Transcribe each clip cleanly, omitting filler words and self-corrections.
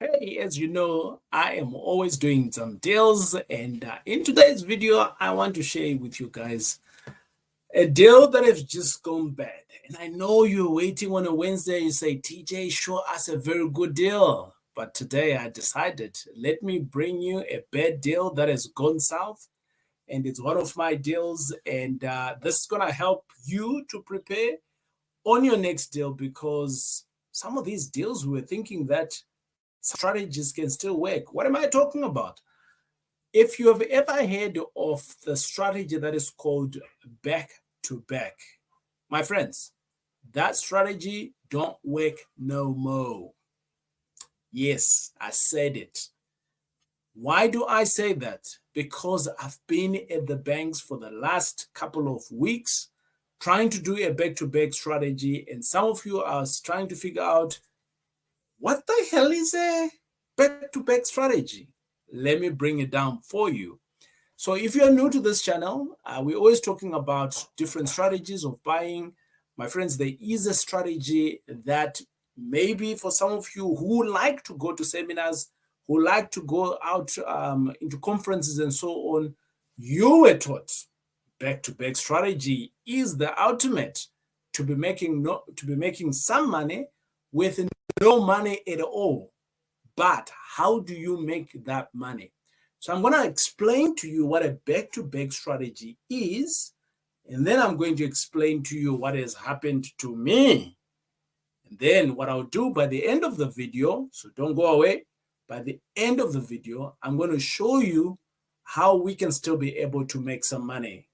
Hey, as you know, I am always doing some deals, and in today's video, I want to share with you guys a deal that has just gone bad. And I know you're waiting on a Wednesday, you say, TJ, show us a very good deal. But today I decided, let me bring you a bad deal that has gone south, and it's one of my deals, and this is going to help you to prepare on your next deal because some of these deals we were thinking that strategies can still work. What am I talking about? If you have ever heard of the strategy that is called back to back, my friends, that strategy don't work no more. Yes, I said it. Why do I say that? Because I've been at the banks for the last couple of weeks trying to do a back to back strategy, and some of you are trying to figure out what the hell is a back to back strategy? Let me bring it down for you. So, if you're new to this channel, we're always talking about different strategies of buying. My friends, there is a strategy that maybe for some of you who like to go to seminars, who like to go out into conferences and so on, you were taught back to back strategy is the ultimate to be making some money with no money at all. But how do you make that money? So I'm going to explain to you what a back-to-back strategy is, and then I'm going to explain to you what has happened to me. And then what I'll do by the end of the video, so don't go away, by the end of the video, I'm going to show you how we can still be able to make some money.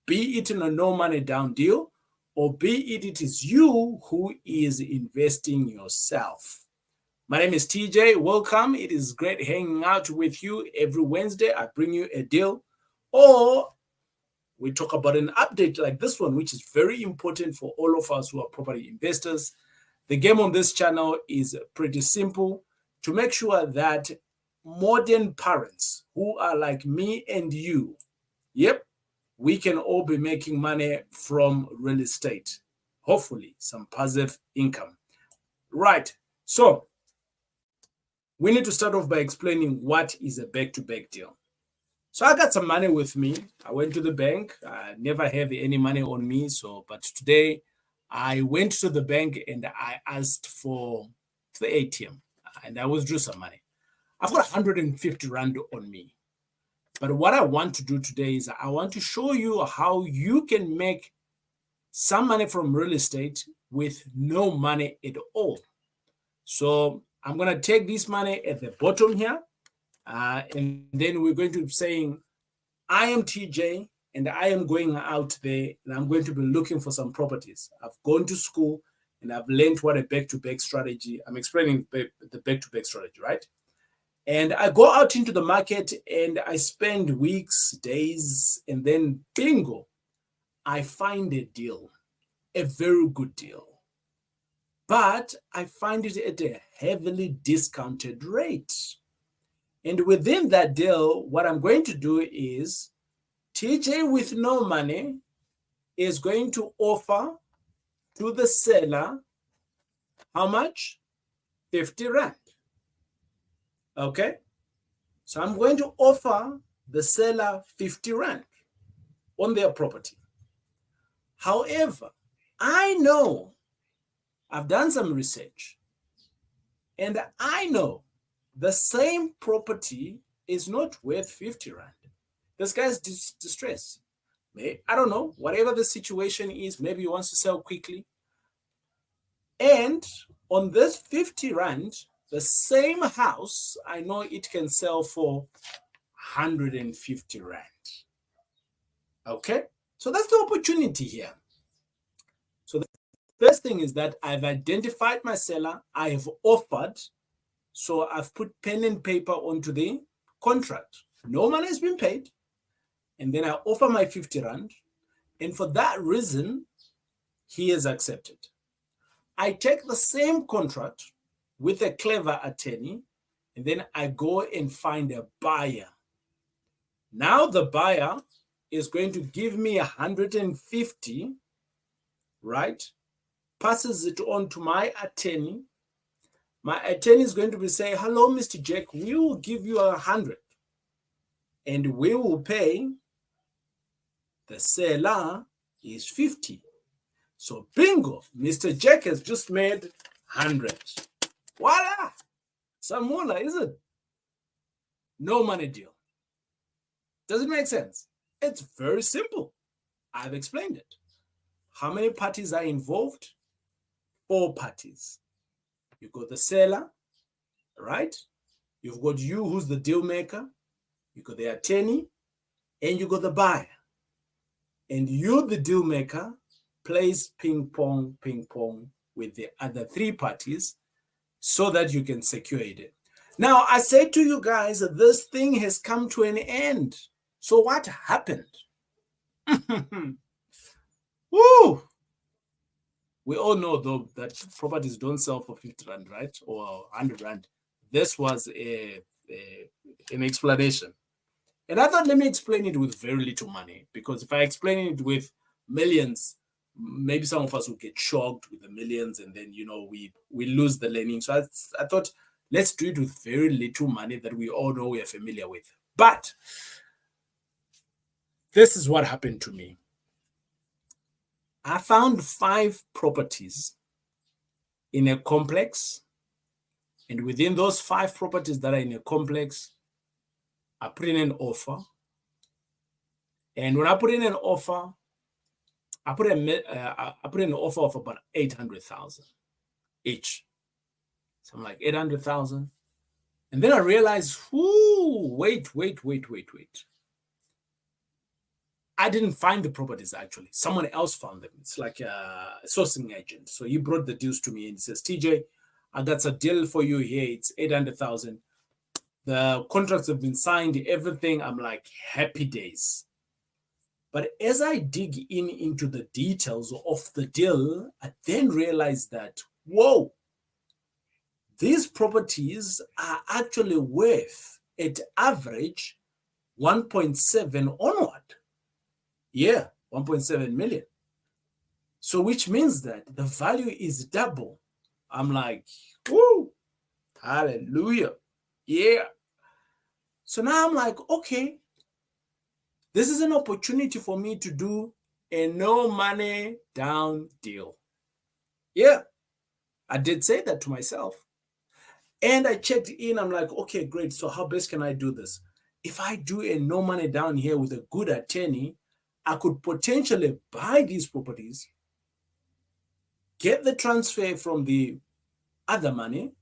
Be it in a no money down deal, or be it is you who is investing yourself. My name is TJ. Welcome. It is great hanging out with you every Wednesday. I bring you a deal, or we talk about an update like this one, which is very important for all of us who are property investors. The game on this channel is pretty simple to make sure that modern parents who are like me and you, yep, we can all be making money from real estate. Hopefully, some passive income. Right. So, we need to start off by explaining what is a back-to-back deal. So I got some money with me. I went to the bank. I never have any money on me. But today I went to the bank and I asked for the ATM and I withdrew some money. I've got 150 Rand on me. But what I want to do today is I want to show you how you can make some money from real estate with no money at all. So I'm going to take this money at the bottom here. And then we're going to be saying, I am TJ and I am going out there and I'm going to be looking for some properties. I've gone to school and I've learned what a back-to-back strategy. I'm explaining the back-to-back strategy, right? And I go out into the market and I spend weeks, days, and then bingo, I find a deal, a very good deal. But I find it at a heavily discounted rate. And within that deal, what I'm going to do is TJ with no money is going to offer to the seller how much? 50 Rand. Okay. So I'm going to offer the seller 50 Rand on their property. However, I know I've done some research and I know the same property is not worth 50 Rand. This guy's distressed. I don't know, whatever the situation is, maybe he wants to sell quickly. And on this 50 Rand, the same house, I know it can sell for 150 Rand. Okay? So that's the opportunity here. So the first thing is that I've identified my seller, I have offered, so I've put pen and paper onto the contract. No money has been paid. And then I offer my 50 Rand. And for that reason, he has accepted. I take the same contract with a clever attorney, and then I go and find a buyer. Now the buyer is going to give me 150, right? Passes it on to my attorney. My attorney is going to be saying, hello, Mr. Jack, we will give you 100 and we will pay the seller is 50. So bingo, Mr. Jack has just made 100. Voila! Samula, is it? No money deal. Does it make sense? It's very simple. I've explained it. How many parties are involved? 4 parties. You got the seller, right? You've got you, who's the deal maker. You got the attorney, and you got the buyer. And you, the deal maker, plays ping pong with the other 3 parties so that you can secure it. Now, I said to you guys that this thing has come to an end. So what happened? Woo! We all know, though, that properties don't sell for 50 Rand, right? Or 100 Rand. This was an explanation. And I thought, let me explain it with very little money. Because if I explain it with millions, maybe some of us will get shocked with the millions. And then, we lose the learning. So I thought, let's do it with very little money that we all know we are familiar with. But this is what happened to me. I found 5 properties in a complex. And within those 5 properties that are in a complex, I put in an offer. And when I put in an offer, I put in an offer of about 800,000 each. So I'm like 800,000. And then I realized, wait. I didn't find the properties, actually. Someone else found them. It's like a sourcing agent. So he brought the deals to me and he says, TJ, I got a deal for you here. It's 800,000. The contracts have been signed, everything. I'm like, happy days. But as I dig into the details of the deal, I then realized that, whoa, these properties are actually worth, at average, 1.7 onward. Yeah, 1.7 million. So which means that the value is double. I'm like, woo, hallelujah. Yeah. So now I'm like, okay, this is an opportunity for me to do a no money down deal. Yeah, I did say that to myself. And I checked in. I'm like, okay, great. So how best can I do this? If I do a no money down here with a good attorney, I could potentially buy these properties, get the transfer from the other money,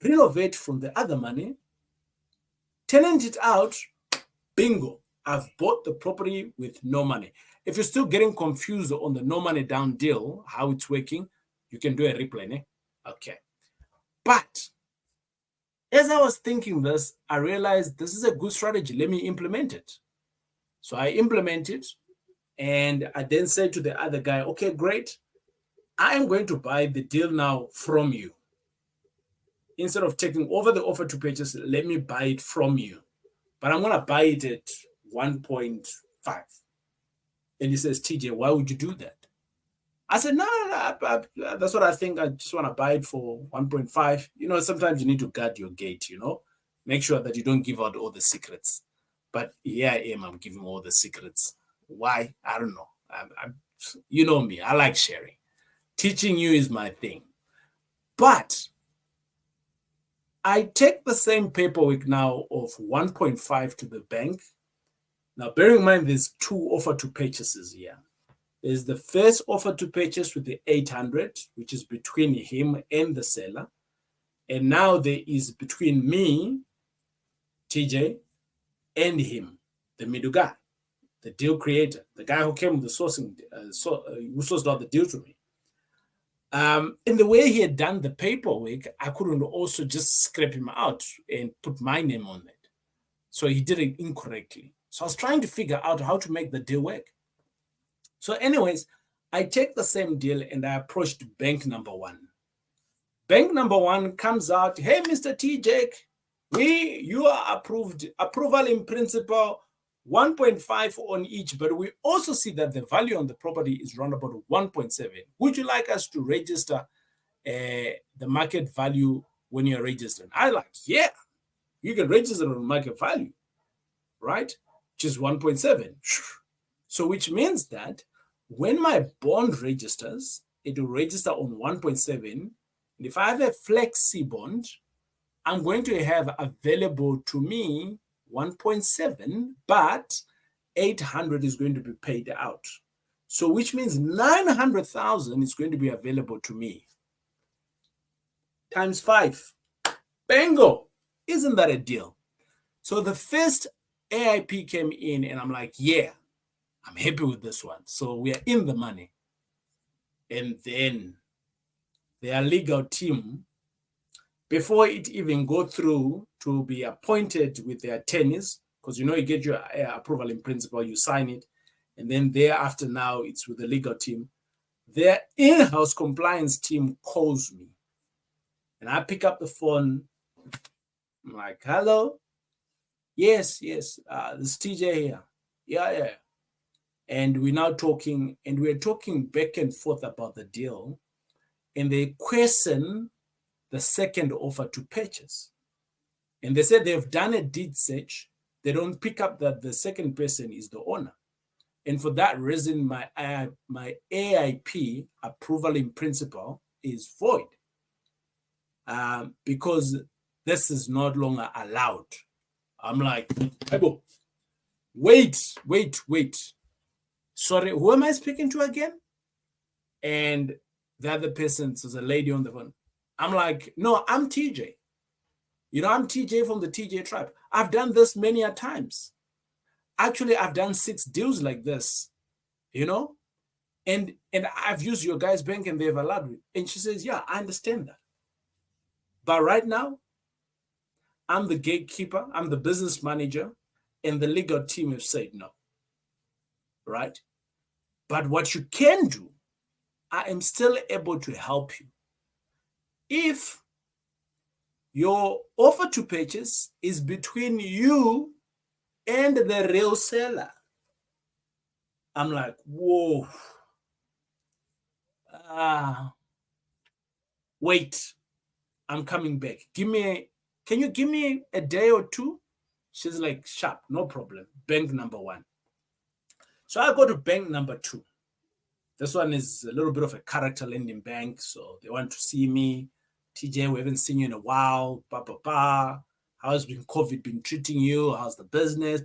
renovate from the other money, tenant it out, bingo. I've bought the property with no money. If you're still getting confused on the no money down deal, how it's working, you can do a replay. Eh? Okay. But as I was thinking this, I realized this is a good strategy. Let me implement it. So I implement it. And I then said to the other guy, okay, great. I am going to buy the deal now from you. Instead of taking over the offer to purchase, let me buy it from you. But I'm going to buy it at 1.5. And he says, TJ, why would you do that? I said, no, that's what I think. I just want to buy it for 1.5. Sometimes you need to guard your gate, Make sure that you don't give out all the secrets. But here I am, I'm giving all the secrets. Why? I don't know. You know me, I like sharing. Teaching you is my thing. But I take the same paperwork now of 1.5 to the bank. Now, bear in mind, there's 2 offer to purchases here. There's the first offer to purchase with the 800, which is between him and the seller. And now there is between me, TJ, and him, the middle guy, the deal creator, the guy who came with the sourcing, who sourced out the deal to me. In the way he had done the paperwork, I couldn't also just scrape him out and put my name on it. So he did it incorrectly. So I was trying to figure out how to make the deal work. So anyways, I take the same deal and I approached bank number 1. Bank number 1 comes out, hey, Mr. TJ, you are approved, approval in principle, 1.5 on each, but we also see that the value on the property is around about 1.7. Would you like us to register the market value when you're registering. I like, yeah, you can register on market value, right? Which is 1.7. So which means that when my bond registers, it will register on 1.7. And if I have a flexi bond, I'm going to have available to me 1.7, but 800 is going to be paid out. So which means 900,000 is going to be available to me. Times 5. Bingo! Isn't that a deal? So the first AIP came in and I'm like, yeah, I'm happy with this one. So we are in the money. And then their legal team, before it even go through to be appointed with their attorneys, because you get your approval in principle, you sign it, and then thereafter now it's with the legal team. Their in-house compliance team calls me, and I pick up the phone. I'm like, hello? Yes, this is TJ here. Yeah. And we're now talking, and we're talking back and forth about the deal, and they question the second offer to purchase. And they said they've done a deed search. They don't pick up that the second person is the owner. And for that reason, my AIP, approval in principle, is void because this is no longer allowed. I'm like, wait. Sorry, who am I speaking to again? And the other person, so there's a lady on the phone. I'm like, no, I'm TJ. I'm TJ from the TJ tribe. I've done this many a times. Actually, I've done 6 deals like this, and I've used your guys' bank and they've allowed me. And she says, yeah, I understand that. But right now, I'm the gatekeeper, I'm the business manager, and the legal team have said no. Right? But what you can do, I am still able to help you. If your offer to purchase is between you and the real seller, I'm like, whoa. Wait, I'm coming back. Can you give me a day or two? She's like, sharp, no problem. Bank number 1. So I go to bank number 2. This one is a little bit of a character lending bank. So they want to see me. TJ, we haven't seen you in a while. How's COVID been treating you? How's the business?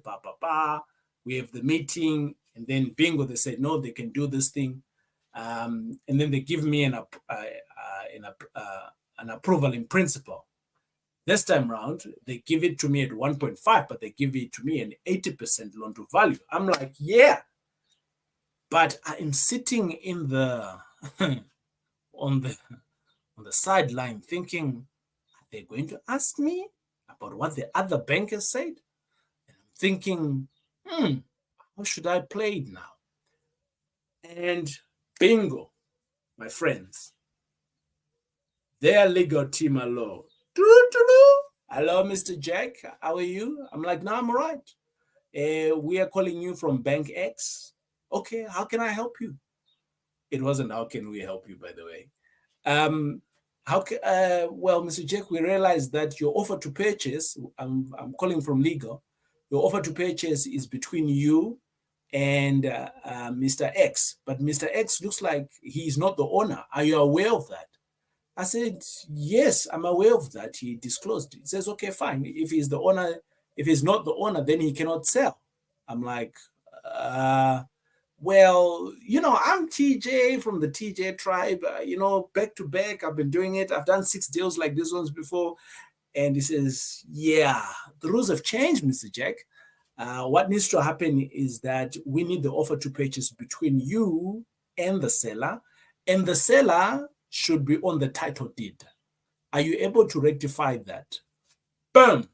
We have the meeting. And then bingo, they said, no, they can do this thing. And then they give me an approval in principle. This time around, they give it to me at 1.5, but they give it to me an 80% loan to value. I'm like, yeah. But I am sitting in the on the sideline thinking, are they going to ask me about what the other bankers said? And I'm thinking, how should I play it now? And bingo, my friends, their legal team alone. Hello, Mr. Jack. How are you? I'm like, no, I'm all right. We are calling you from Bank X. Okay, how can I help you? It wasn't how can we help you, by the way. Well, Mr. Jack, we realized that your offer to purchase, I'm calling from legal, your offer to purchase is between you and Mr. X. But Mr. X looks like he's not the owner. Are you aware of that? I said, yes, I'm aware of that. He disclosed it. He says, okay, fine. If he's the owner, if he's not the owner, then he cannot sell. I'm like, well, I'm TJ from the TJ tribe, back to back. I've been doing it. I've done 6 deals like these ones before. And he says, yeah, the rules have changed, Mr. Jack. What needs to happen is that we need the offer to purchase between you and the seller should be on the title deed. Are you able to rectify that? Boom.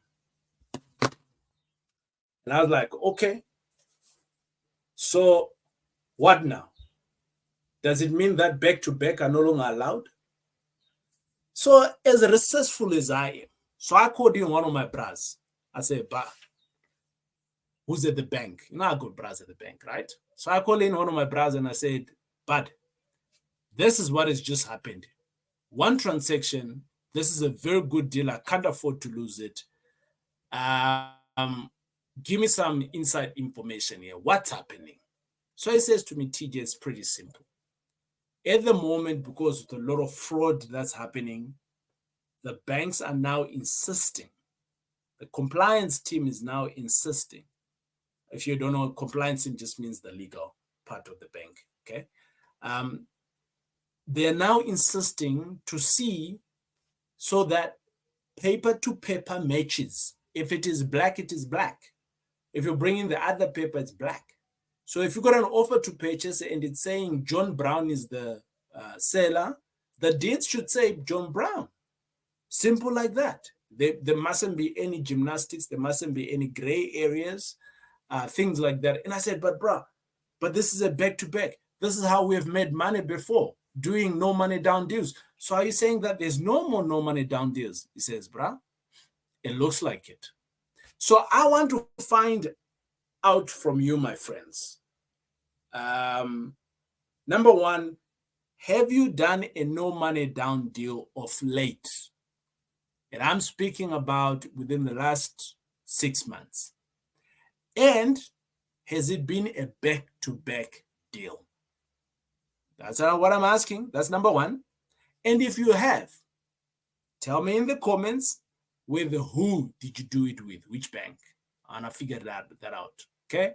And I was like, okay. So what now? Does it mean that back-to-back are no longer allowed? So as resourceful as I am, so I called in one of my bras. I said, "Ba, who's at the bank?" I got bras at the bank, right? So I called in one of my bras and I said, "Bud, this is what has just happened. One transaction. This is a very good deal. I can't afford to lose it. Give me some inside information here. What's happening? So he says to me, TJ, it's pretty simple. At the moment, because of a lot of fraud that's happening, the banks are now insisting. The compliance team is now insisting. If you don't know, compliance team just means the legal part of the bank. Okay. They're now insisting to see so that paper to paper matches. If it is black, it is black. If you bring in the other paper, it's black. So if you got an offer to purchase and it's saying John Brown is the seller, the deeds should say John Brown. Simple like that. There mustn't be any gymnastics. There mustn't be any gray areas, things like that. And I said, but this is a back-to-back. This is how we have made money before, doing no money down deals. So are you saying that there's no more no money down deals? He says, it looks like it. So I want to find out from you, my friends. Number one, have you done a no money down deal of late? And I'm speaking about within the last 6 months. And has it been a back-to-back deal? That's what I'm asking. That's number one. And if you have, tell me in the comments with who did you do it with, which bank? And I figured that out. Okay.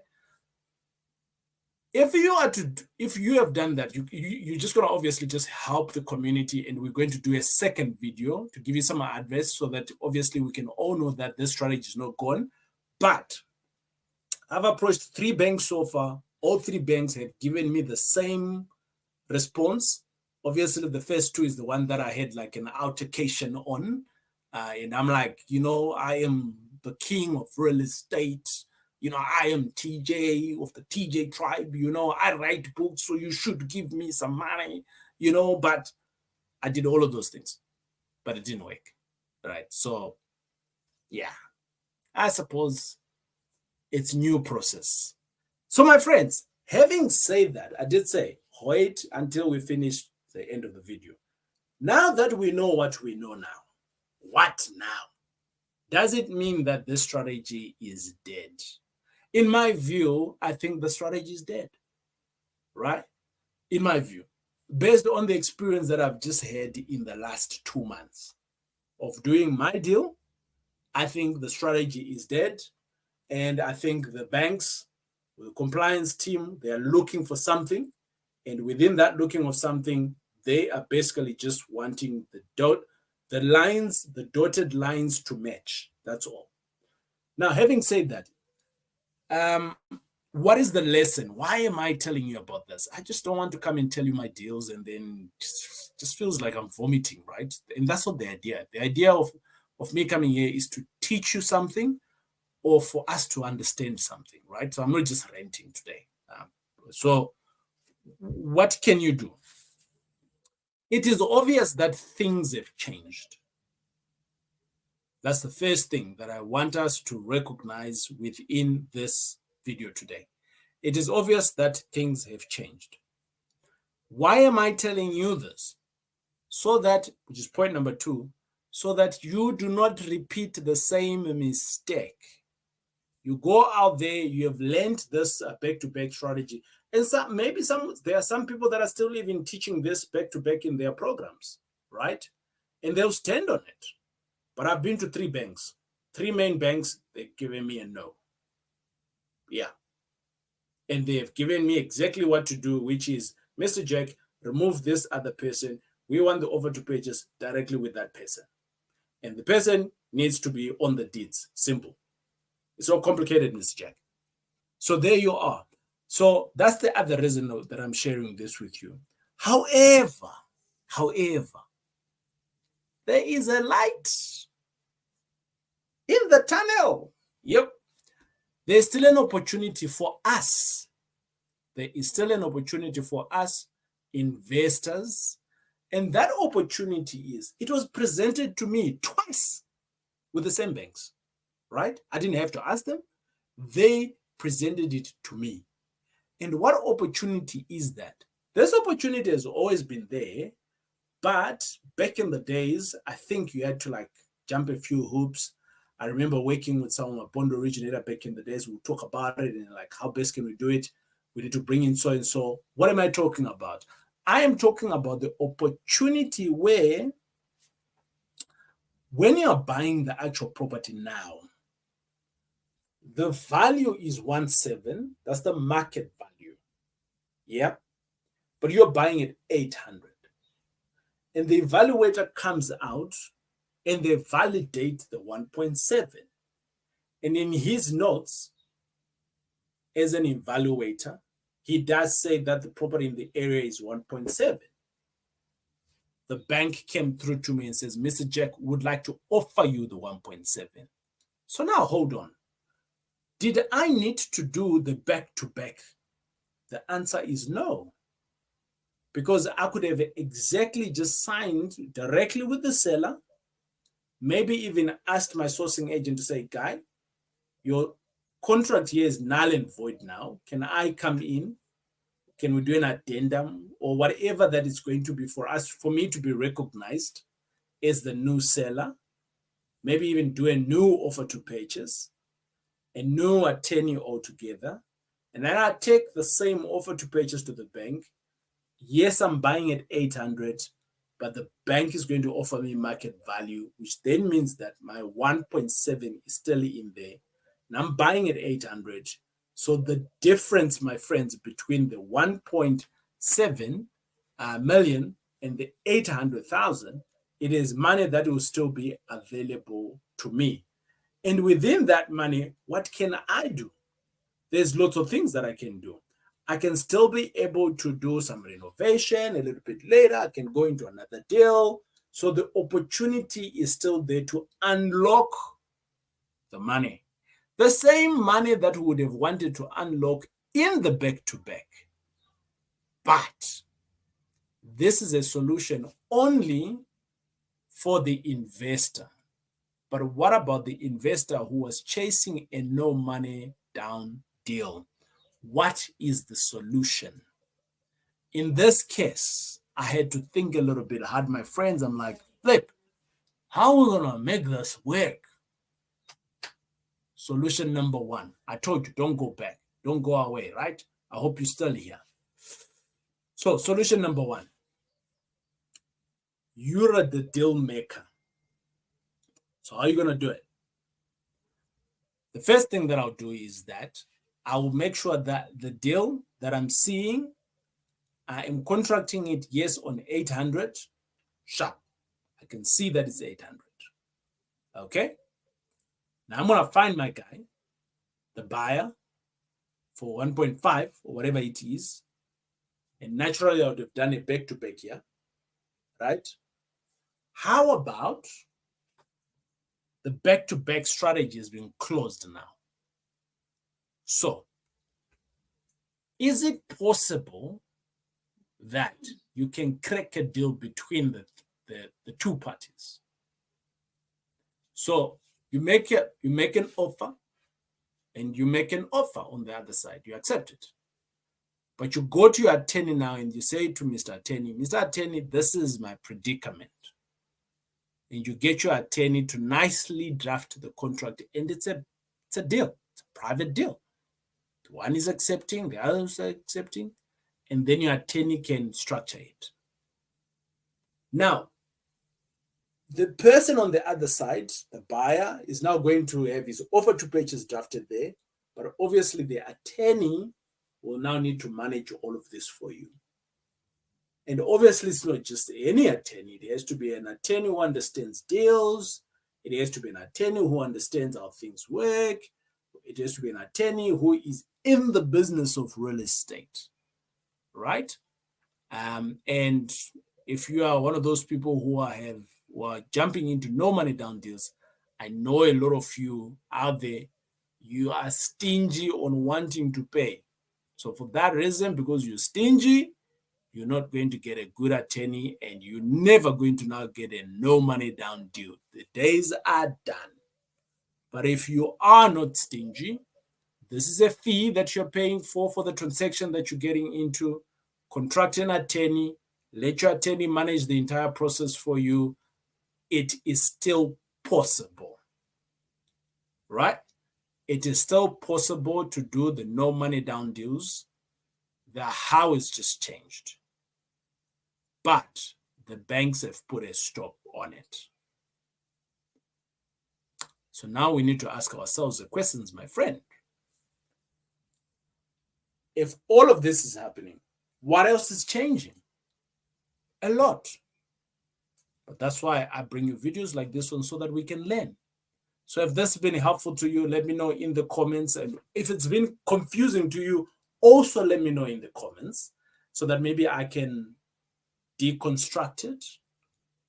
If you have done that, you're just going to obviously just help the community, and we're going to do a second video to give you some advice so that obviously we can all know that this strategy is not gone. But I've approached 3 banks so far. All 3 banks have given me the same response. Obviously, the first 2 is the one that I had like an altercation on. And I'm like, I am the king of real estate. I am TJ of the TJ tribe. I write books, so you should give me some money, but I did all of those things, but it didn't work. Right. So, yeah, I suppose it's new process. So, my friends, having said that, I did say, wait until we finish the end of the video. Now that we know what we know now, what now? Does it mean that this strategy is dead? In my view, I think the strategy is dead, right? In my view, based on the experience that I've just had in the last 2 months of doing my deal, I think the strategy is dead. And I think the banks, the compliance team, they are looking for something. And within that looking of something, they are basically just wanting the dotted lines to match. That's all. Now, having said that, what is the lesson? Why am I telling you about this? I just don't want to come and tell you my deals and then just feels like I'm vomiting, right? And that's not the idea. The idea of me coming here is to teach you something or for us to understand something, right? So I'm not just ranting today. So what can you do? It is obvious that things have changed. That's the first thing that I want us to recognize within this video today. It is obvious that things have changed. Why am I telling you this? So that, which is point number 2, so that you do not repeat the same mistake. You go out there, you have learned this back-to-back strategy. And there are some people that are still even teaching this back-to-back in their programs, right? And they'll stand on it. But I've been to 3 banks, 3 main banks, they've given me a no. Yeah. And they have given me exactly what to do, which is, Mr. Jack, remove this other person. We want the offer to purchase directly with that person. And the person needs to be on the deeds. Simple. It's not complicated, Mr. Jack. So there you are. So that's the other reason that I'm sharing this with you. However, there is a light in the tunnel. Yep. There's still an opportunity for us. There is still an opportunity for us, investors. And that opportunity is, it was presented to me twice with the same banks, right? I didn't have to ask them. They presented it to me. And what opportunity is that? This opportunity has always been there, But back in the days, I think you had to like jump a few hoops. I remember working with some of my bond originator back in the days. We talk about it and like, how best can we do it? We need to bring in so and so. What am I talking about? I am talking about the opportunity where when you're buying the actual property now, the value is 1.7. That's the market value. Yeah. But you're buying it 800. And the evaluator comes out and they validate the 1.7. And in his notes, as an evaluator, he does say that the property in the area is 1.7. The bank came through to me and says, Mr. Jack would like to offer you the 1.7. So now hold on. Did I need to do the back-to-back? The answer is no. Because I could have exactly just signed directly with the seller, maybe even asked my sourcing agent to say, guy, your contract here is null and void now. Can I come in? Can we do an addendum or whatever that is going to be for us, for me to be recognized as the new seller? Maybe even do a new offer to purchase, a new attorney altogether. And then I take the same offer to purchase to the bank. Yes, I'm buying at 800, but the bank is going to offer me market value, which then means that my 1.7 is still in there. And I'm buying at 800. So the difference, my friends, between the 1.7 million and the 800,000, it is money that will still be available to me. And within that money, what can I do? There's lots of things that I can do. I can still be able to do some renovation a little bit later. I can go into another deal. So the opportunity is still there to unlock the money. The same money that we would have wanted to unlock in the back-to-back. But this is a solution only for the investor. But what about the investor who was chasing a no money down deal? What is the solution? In this case, I had to think a little bit. I had my friends, I'm like, Flip, how are we going to make this work? Solution number one. I told you, don't go back. Don't go away, right? I hope you're still here. So solution number one. You're the deal maker. So how are you going to do it? The first thing that I'll do is that I will make sure that the deal that I'm seeing, I am contracting it, yes, on 800, sharp. I can see that it's 800. Okay? Now I'm going to find my guy, the buyer, for 1.5 or whatever it is. And naturally, I would have done a back-to-back here, right? How about the back-to-back strategy has been closed now? So, is it possible that you can crack a deal between the two parties? So you make an offer, and you make an offer on the other side. You accept it. But you go to your attorney now and you say to Mr. Attorney, this is my predicament. And you get your attorney to nicely draft the contract, and it's a deal. It's a private deal. One is accepting, the other is accepting, and then your attorney can structure it. Now, the person on the other side, the buyer, is now going to have his offer to purchase drafted there, but obviously the attorney will now need to manage all of this for you. And obviously it's not just any attorney. It has to be an attorney who understands deals. It has to be an attorney who understands how things work. It has to be an attorney who is in the business of real estate, right? And if you are one of those people who are jumping into no money down deals, I know a lot of you out there, you are stingy on wanting to pay. So for that reason, because you're stingy, you're not going to get a good attorney, and you're never going to now get a no money down deal. The days are done. But if you are not stingy, this is a fee that you're paying for the transaction that you're getting into. Contract an attorney, let your attorney manage the entire process for you, it is still possible, right? It is still possible to do the no money down deals. The how is just changed. But the banks have put a stop on it. So now we need to ask ourselves the questions, my friend. If all of this is happening, what else is changing? A lot. But that's why I bring you videos like this one so that we can learn. So if this has been helpful to you, let me know in the comments. And if it's been confusing to you, also let me know in the comments so that maybe I can deconstruct it,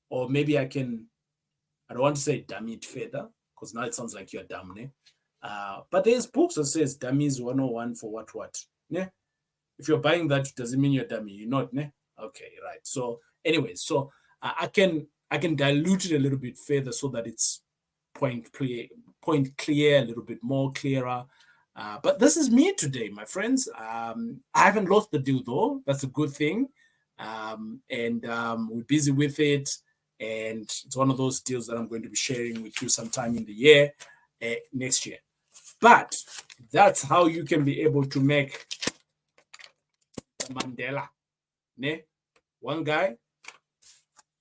or maybe I don't want to say dummy it further, because now it sounds like you're dumb, ne? But there's books that says dummies 101 for what, ne? If you're buying that, doesn't mean you're dummy. You're not, ne? Okay, right. So anyways, so I can dilute it a little bit further so that it's point clear, a little bit more clearer. But this is me today, my friends. I haven't lost the deal though. That's a good thing. We're busy with it. And it's one of those deals that I'm going to be sharing with you sometime in the year, next year. But that's how you can be able to make the Mandela. Ne? One guy,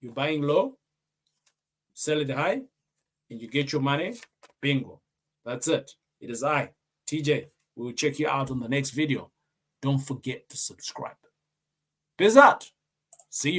you're buying low, sell it high, and you get your money. Bingo. That's it. It is I, TJ. We will check you out on the next video. Don't forget to subscribe. Peace out. See you.